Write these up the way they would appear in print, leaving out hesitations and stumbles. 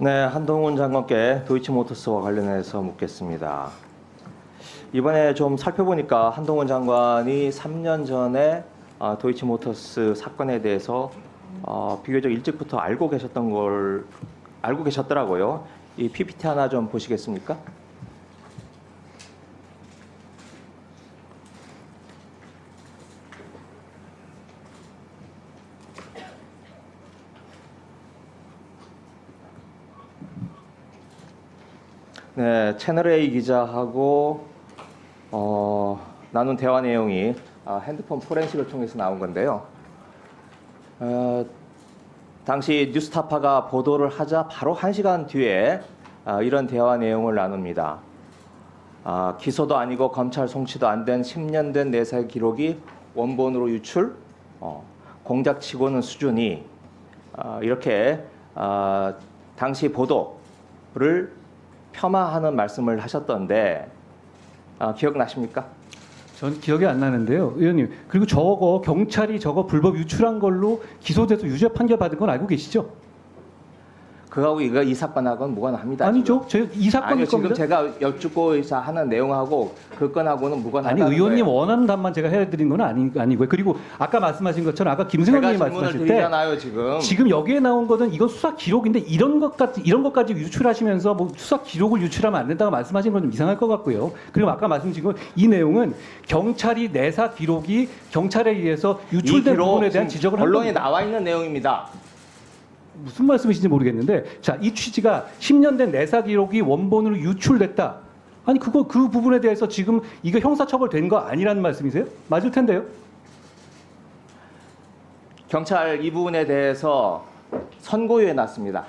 네, 한동훈 장관께 도이치모터스와 관련해서 묻겠습니다. 이번에 좀 살펴보니까 한동훈 장관이 3년 전에 도이치모터스 사건에 대해서 비교적 일찍부터 알고 계셨더라고요. 이 PPT 하나 좀 보시겠습니까? 네, 채널A 기자하고 나눈 대화 내용이 핸드폰 포렌식을 통해서 나온 건데요. 당시 뉴스타파가 보도를 하자 바로 1시간 뒤에 이런 대화 내용을 나눕니다. 기소도 아니고 검찰 송치도 안 된 10년 된 내사 기록이 원본으로 유출, 공작치고는 수준이 이렇게 당시 보도를 폄하하는 말씀을 하셨던데 기억나십니까? 전 기억이 안 나는데요, 의원님. 그리고 저거 경찰이 저거 불법 유출한 걸로 기소돼서 유죄 판결 받은 건 알고 계시죠? 그거하고 이 사건하고는 무관합니다. 아니죠. 이 사건일 아니요, 지금 겁니다. 제가 여쭙고 하는 내용하고 그 건하고는 무관하다는 아니, 의원님 거예요. 원하는 답만 제가 해드린 건 아니고요. 그리고 아까 말씀하신 것처럼 아까 김승현 의원이 말씀하실 때 드리잖아요, 지금 여기에 나온 것은 이건 수사 기록인데 이런 것까지 유출하시면서 뭐 수사 기록을 유출하면 안 된다고 말씀하신 건 좀 이상할 것 같고요. 그리고 아까 말씀드린 건 이 내용은 경찰이 내사 기록이 경찰에 의해서 유출된 부분에 대한 지적을 한 언론에 겁니다. 나와 있는 내용입니다. 무슨 말씀이신지 모르겠는데, 자, 이 취지가 10년 된 내사 기록이 원본으로 유출됐다. 아니, 그 부분에 대해서 지금 이거 형사처벌된 거 아니라는 말씀이세요? 맞을 텐데요. 경찰 이 부분에 대해서 선고유예 났습니다.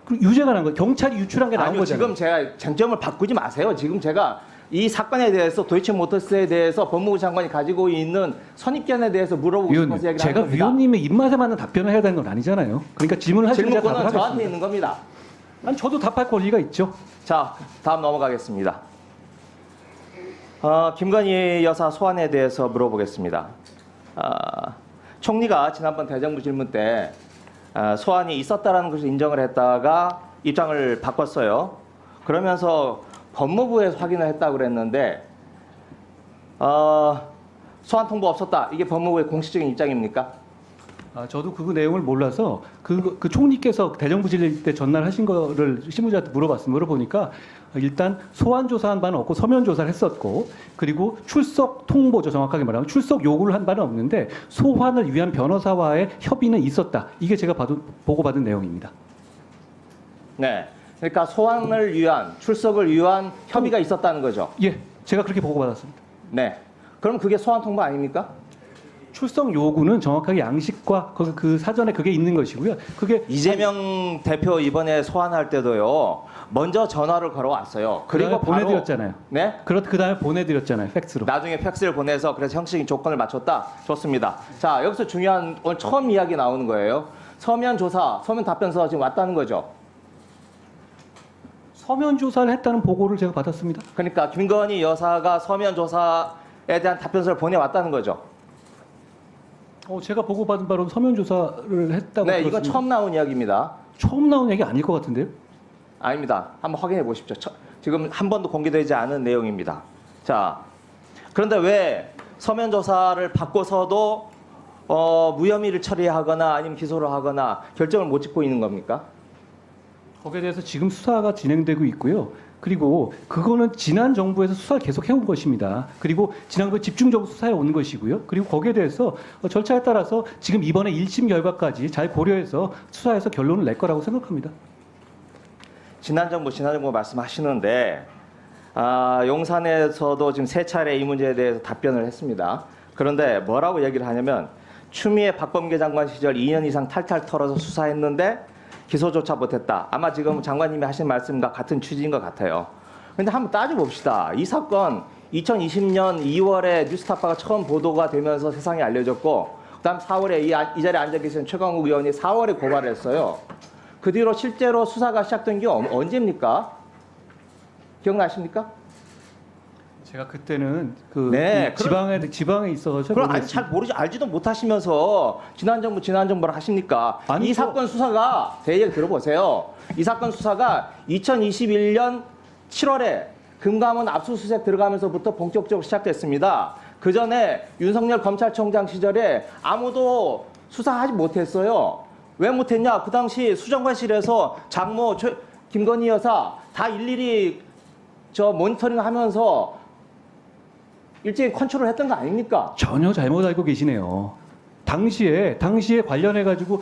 그 유죄가 난 거, 경찰이 유출한 게 나온 아니요, 거잖아요. 지금 제가 쟁점을 바꾸지 마세요. 지금 제가 이 사건에 대해서 도이치모터스에 대해서 법무부 장관이 가지고 있는 선입견에 대해서 물어보고 싶어서 위원님, 얘기를 제가 하는 겁니다. 위원님의 입맛에 맞는 답변을 해야 되는 건 아니잖아요. 그러니까 질문을 하시면 제가 답을 질문권은 저한테 하겠습니다. 있는 겁니다. 아니, 저도 답할 권리가 있죠. 자, 다음 넘어가겠습니다. 김건희 여사 소환에 대해서 물어보겠습니다. 총리가 지난번 대정부 질문 때 소환이 있었다라는 것을 인정을 했다가 입장을 바꿨어요. 그러면서 법무부에서 확인을 했다고 그랬는데 소환 통보 없었다. 이게 법무부의 공식적인 입장입니까? 저도 그 내용을 몰라서 그 총리께서 대정부 질의 때 전날하신 거를 실무자한테 물어보니까 일단 소환 조사한 바는 없고 서면 조사를 했었고, 그리고 출석 통보죠. 정확하게 말하면 출석 요구를 한 바는 없는데 소환을 위한 변호사와의 협의는 있었다. 이게 제가 보고받은 내용입니다. 네. 그러니까 소환을 위한 출석을 위한 협의가 있었다는 거죠. 예, 제가 그렇게 보고받았습니다. 네. 그럼 그게 소환 통보 아닙니까? 출석 요구는 정확하게 양식과 그 사전에 그게 있는 것이고요. 그게 이재명 대표 이번에 소환할 때도요. 먼저 전화를 걸어왔어요. 그리고 바로 보내드렸잖아요. 네? 그 다음에 보내드렸잖아요. 팩스로. 나중에 팩스를 보내서 그래서 형식적인 조건을 맞췄다. 좋습니다. 자, 여기서 중요한 오늘 처음 이야기 나오는 거예요. 서면 조사, 서면 답변서 지금 왔다는 거죠. 서면 조사를 했다는 보고를 제가 받았습니다. 그러니까 김건희 여사가 서면 조사에 대한 답변서를 보내왔다는 거죠. 제가 보고받은 바로 서면 조사를 했다고 네, 들었습니다. 이거 처음 나온 이야기입니다. 처음 나온 얘기 아닐 것 같은데요? 아닙니다. 한번 확인해 보십시오. 지금 한 번도 공개되지 않은 내용입니다. 자, 그런데 왜 서면 조사를 받고서도 무혐의를 처리하거나 아니면 기소를 하거나 결정을 못 짓고 있는 겁니까? 거기에 대해서 지금 수사가 진행되고 있고요. 그리고 그거는 지난 정부에서 수사를 계속 해온 것입니다. 그리고 지난번 집중적으로 수사해 온 것이고요. 그리고 거기에 대해서 절차에 따라서 지금 이번에 1심 결과까지 잘 고려해서 수사해서 결론을 낼 거라고 생각합니다. 지난 정부 말씀하시는데 용산에서도 지금 3차례 이 문제에 대해서 답변을 했습니다. 그런데 뭐라고 얘기를 하냐면 추미애 박범계 장관 시절 2년 이상 탈탈 털어서 수사했는데 기소조차 못했다. 아마 지금 장관님이 하신 말씀과 같은 취지인 것 같아요. 그런데 한번 따져봅시다. 이 사건 2020년 2월에 뉴스타파가 처음 보도가 되면서 세상에 알려졌고, 그다음 4월에 이 자리에 앉아 계신 최강욱 의원이 4월에 고발을 했어요. 그 뒤로 실제로 수사가 시작된 게 언제입니까? 기억나십니까? 제가 그때는 그 네, 지방에 있어서 잘 그럼 모르겠습니다. 잘 모르지 알지도 못하시면서 지난 정부를 하십니까? 아니, 이 사건 수사가 제 얘기 들어보세요. 이 사건 수사가 2021년 7월에 금감원 압수수색 들어가면서부터 본격적으로 시작됐습니다. 그 전에 윤석열 검찰총장 시절에 아무도 수사하지 못했어요. 왜 못했냐? 그 당시 수정관실에서 장모 김건희 여사 다 일일이 모니터링하면서 일제히 컨트롤 했던 거 아닙니까? 전혀 잘못 알고 계시네요. 당시에 관련해 가지고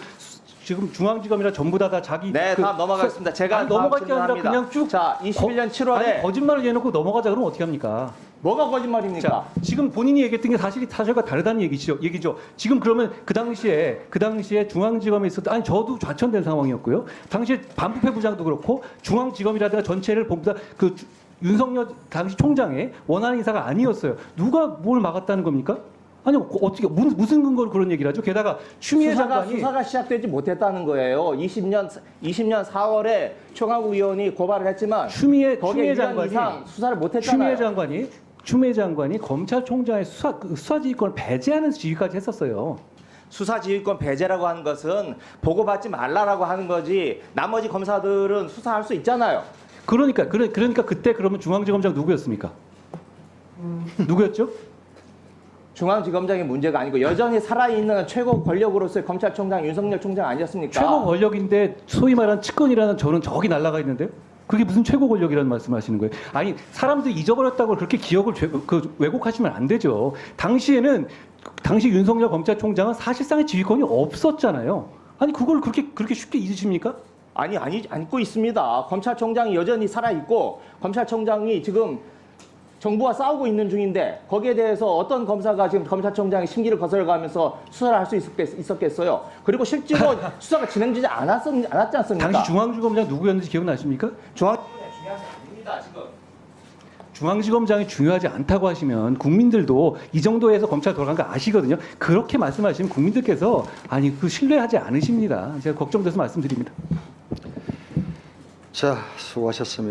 지금 중앙지검이라 전부 다 자기 네, 그 다음 넘어가겠습니다. 제가 아니, 넘어갈 게 아니라 질문합니다. 그냥 쭉 자, 21년 7월에 아니, 거짓말을 해놓고 넘어가자 그러면 어떻게 합니까? 뭐가 거짓말입니까? 자, 지금 본인이 얘기했던 게 사실과 다르다는 얘기죠. 지금 그러면 그 당시에 중앙지검에 있었던 아니 저도 좌천된 상황이었고요. 당시에 반부패 부장도 그렇고 중앙지검이라든가 전체를 본부 다 그 윤석열 당시 총장의 원하는 인사가 아니었어요. 누가 뭘 막았다는 겁니까? 아니 어떻게 무슨 근거로 그런 얘기를 하죠? 게다가 추미애 장관이 수사가 시작되지 못했다는 거예요. 20년 4월에 총괄국 의원이 고발을 했지만 거기에 1년 이상 수사를 못했잖아요. 추미애 장관이 검찰총장의 수사지휘권을 배제하는 지휘까지 했었어요. 수사지휘권 배제라고 하는 것은 보고받지 말라라고 하는 거지 나머지 검사들은 수사할 수 있잖아요. 그러니까 그때 그러면 중앙지검장 누구였습니까? 누구였죠? 중앙지검장의 문제가 아니고 여전히 살아있는 최고 권력으로서의 검찰총장 윤석열 총장 아니었습니까? 최고 권력인데 소위 말하는 측근이라는 저는 저기 날아가 있는데요. 그게 무슨 최고 권력이라는 말씀하시는 거예요? 아니 사람들이 잊어버렸다고 그렇게 기억을 왜곡하시면 안 되죠. 당시 윤석열 검찰총장은 사실상의 지휘권이 없었잖아요. 아니 그걸 그렇게 쉽게 잊으십니까? 아니 않고 있습니다. 검찰총장이 여전히 살아있고 검찰총장이 지금 정부와 싸우고 있는 중인데 거기에 대해서 어떤 검사가 지금 검찰총장의 심기를 거슬러가면서 수사를 할 수 있었겠어요. 그리고 실제로 수사가 진행되지 않았지 않습니까? 당시 중앙지검장 누구였는지 기억나십니까? 중앙지검장이 중요하지 않습니다. 지금. 중앙지검장이 중요하지 않다고 하시면 국민들도 이 정도에서 검찰 돌아간 거 아시거든요. 그렇게 말씀하시면 국민들께서 아니 그 신뢰하지 않으십니다. 제가 걱정돼서 말씀드립니다. 자, 수고하셨습니다.